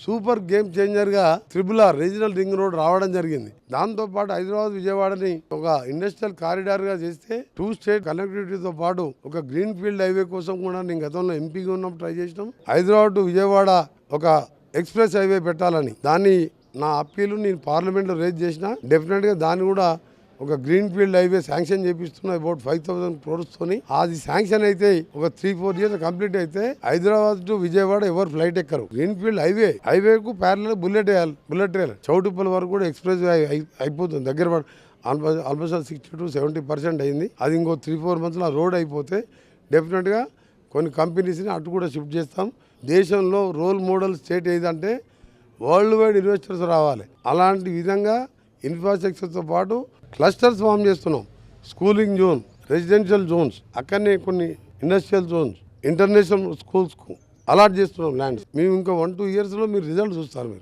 Super game changer గా RRR regional ring road రావడం జరిగింది. దాంతో పాటు హైదరాబాద్ విజయవాడని ఒక ఇండస్ట్రియల్ కారిడార్ గా చేస్తే 2 స్టేట్ కనెక్టివిటీతో పాటు ఒక గ్రీన్ ఫీల్డ్ హైవే కోసం కూడా నేను గతంలో ఎంపీగా ఉన్నప్పుడు ట్రై చేసినాం. హైదరాబాద్ టు విజయవాడ ఒక ఎక్స్ప్రెస్ హైవే పెట్టాలని దాన్ని నా అప్పీలు నేను పార్లమెంట్లో రేజ్ చేసిన. డెఫినెట్ గా దాన్ని కూడా ఒక గ్రీన్ ఫీల్డ్ హైవే శాంక్షన్ చేపిస్తున్నా అబౌట్ 5,000 crores తోని. అది శాంక్షన్ అయితే ఒక 3-4 years కంప్లీట్ అయితే హైదరాబాద్ టు విజయవాడ ఎవరు ఫ్లైట్ ఎక్కరు. గ్రీన్ ఫీల్డ్ హైవేకు ప్యారలల్ బుల్లెట్ రైల్ చౌటుప్పల్ వరకు కూడా ఎక్స్ప్రెస్ అయిపోతుంది. దగ్గర ఆల్మోస్ట్ 60 to 70% అయింది. అది ఇంకో 3-4 months రోడ్ అయిపోతే డెఫినెట్ గా కొన్ని కంపెనీస్ని అటు కూడా షిఫ్ట్ చేస్తాం. దేశంలో రోల్ మోడల్ స్టేట్ ఏదంటే వరల్డ్ వైడ్ ఇన్వెస్టర్స్ రావాలి. అలాంటి విధంగా ఇన్ఫ్రాస్ట్రక్చర్తో పాటు క్లస్టర్స్ ఫామ్ చేస్తున్నాం. స్కూలింగ్ జోన్, రెసిడెన్షియల్ జోన్స్, అక్కడనే కొన్ని ఇండస్ట్రియల్ జోన్స్, ఇంటర్నేషనల్ స్కూల్స్కు అలాట్ చేస్తున్నాం ల్యాండ్స్. మేము ఇంకా 1-2 yearsలో మీరు రిజల్ట్ చూస్తారు. మీరు